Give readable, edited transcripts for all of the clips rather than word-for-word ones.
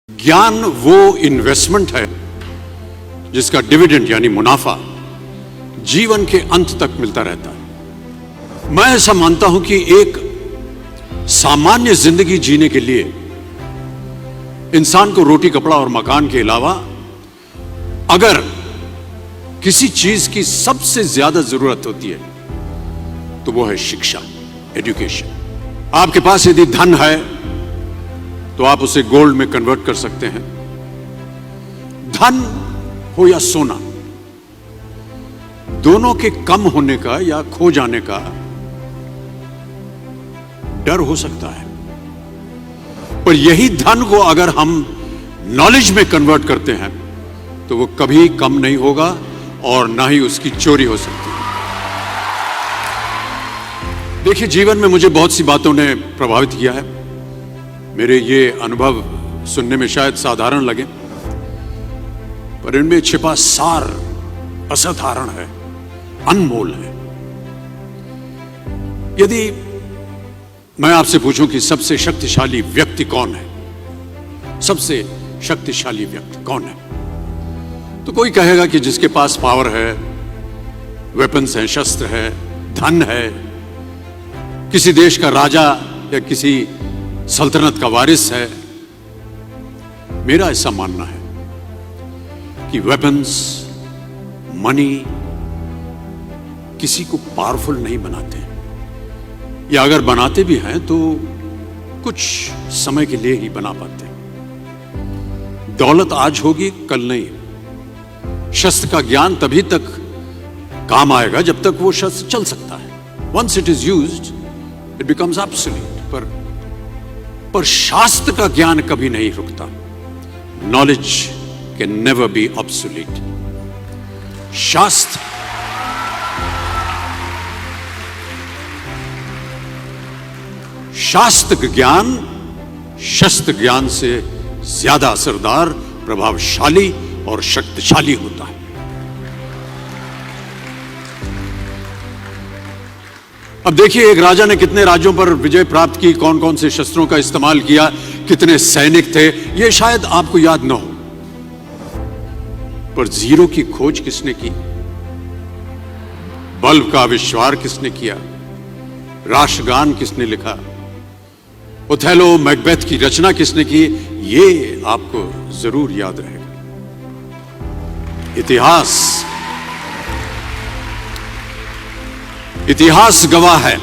ज्ञान वो इन्वेस्टमेंट है जिसका डिविडेंड यानी मुनाफा जीवन के अंत तक मिलता रहता है। मैं ऐसा मानता हूं कि एक सामान्य जिंदगी जीने के लिए इंसान को रोटी कपड़ा और मकान के अलावा अगर किसी चीज की सबसे ज्यादा जरूरत होती है तो वो है शिक्षा, एजुकेशन। आपके पास यदि धन है तो आप उसे गोल्ड में कन्वर्ट कर सकते हैं। धन हो या सोना, दोनों के कम होने का या खो जाने का डर हो सकता है, पर यही धन को अगर हम नॉलेज में कन्वर्ट करते हैं तो वो कभी कम नहीं होगा और ना ही उसकी चोरी हो सकती है। देखिए, जीवन में मुझे बहुत सी बातों ने प्रभावित किया है। मेरे ये अनुभव सुनने में शायद साधारण लगे, पर इनमें छिपा सार असाधारण है, अनमोल है। यदि मैं आपसे पूछूं कि सबसे शक्तिशाली व्यक्ति कौन है, सबसे शक्तिशाली व्यक्ति कौन है, तो कोई कहेगा कि जिसके पास पावर है, वेपन्स हैं, शस्त्र है, धन है, किसी देश का राजा या किसी सल्तनत का वारिस है। मेरा ऐसा मानना है कि वेपन्स, मनी किसी को पावरफुल नहीं बनाते, या अगर बनाते भी हैं तो कुछ समय के लिए ही बना पाते हैं। दौलत आज होगी, कल नहीं। शस्त्र का ज्ञान तभी तक काम आएगा जब तक वो शस्त्र चल सकता है। Once it is used it becomes obsolete. पर शास्त्र का ज्ञान कभी नहीं रुकता। Knowledge can never be obsolete. शास्त्र ज्ञान शस्त्र ज्ञान से ज्यादा असरदार, प्रभावशाली और शक्तिशाली होता है। अब देखिए, एक राजा ने कितने राज्यों पर विजय प्राप्त की, कौन कौन से शस्त्रों का इस्तेमाल किया, कितने सैनिक थे, यह शायद आपको याद न हो, पर जीरो की खोज किसने की, बल्ब का आविष्कार किसने किया, राष्ट्रगान किसने लिखा, ओथेलो मैकबेथ की रचना किसने की, ये आपको जरूर याद रहेगा। इतिहास गवाह है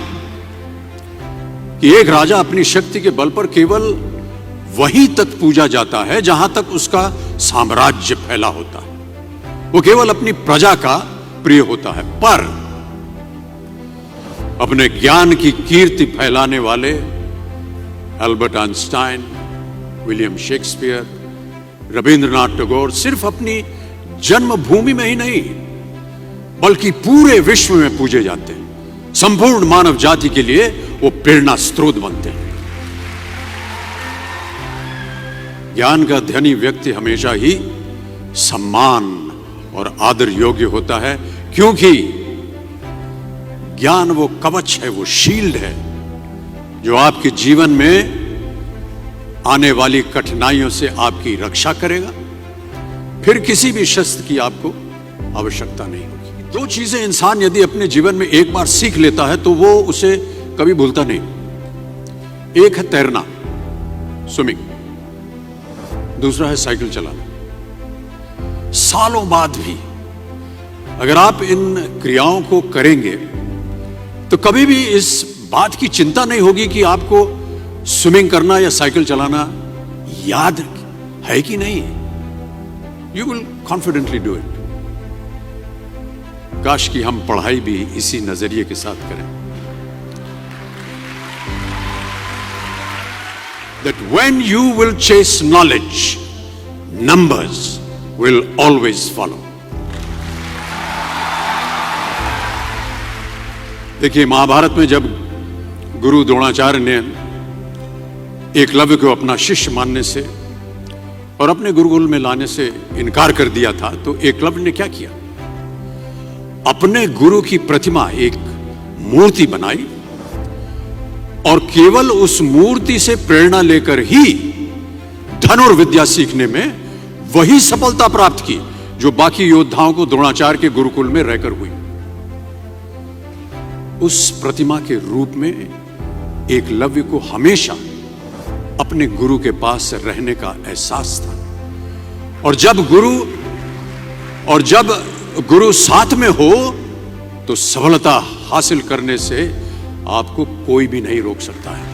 कि एक राजा अपनी शक्ति के बल पर केवल वहीं तक पूजा जाता है जहां तक उसका साम्राज्य फैला होता है। वो केवल अपनी प्रजा का प्रिय होता है, पर अपने ज्ञान की कीर्ति फैलाने वाले Albert Einstein, William Shakespeare, Rabindranath Tagore सिर्फ अपनी जन्मभूमि में ही नहीं बल्कि पूरे विश्व में पूजे जाते हैं। संपूर्ण मानव जाति के लिए वो प्रेरणा स्रोत बनते हैं। ज्ञान का धनी व्यक्ति हमेशा ही सम्मान और आदर योग्य होता है, क्योंकि ज्ञान वो कवच है, वो शील्ड है जो आपके जीवन में आने वाली कठिनाइयों से आपकी रक्षा करेगा। फिर किसी भी शस्त्र की आपको आवश्यकता नहीं होगी। दो चीजें इंसान यदि अपने जीवन में एक बार सीख लेता है तो वो उसे कभी भूलता नहीं। एक है तैरना, स्विमिंग, दूसरा है साइकिल चलाना। सालों बाद भी अगर आप इन क्रियाओं को करेंगे तो कभी भी इस बात की चिंता नहीं होगी कि आपको स्विमिंग करना या साइकिल चलाना याद है कि नहीं। You will confidently do it. काश कि हम पढ़ाई भी इसी नजरिए के साथ करें, that when you will chase knowledge, numbers will always follow. देखिए, महाभारत में जब गुरु द्रोणाचार्य ने एकलव्य को अपना शिष्य मानने से और अपने गुरुकुल में लाने से इनकार कर दिया था, तो एकलव्य ने क्या किया, अपने गुरु की प्रतिमा, एक मूर्ति बनाई और केवल उस मूर्ति से प्रेरणा लेकर ही धनुर्विद्या सीखने में वही सफलता प्राप्त की जो बाकी योद्धाओं को द्रोणाचार्य के गुरुकुल में रहकर हुई। उस प्रतिमा के रूप में एकलव्य को हमेशा अपने गुरु के पास रहने का एहसास था। और जब गुरु साथ में हो तो सफलता हासिल करने से आपको कोई भी नहीं रोक सकता है।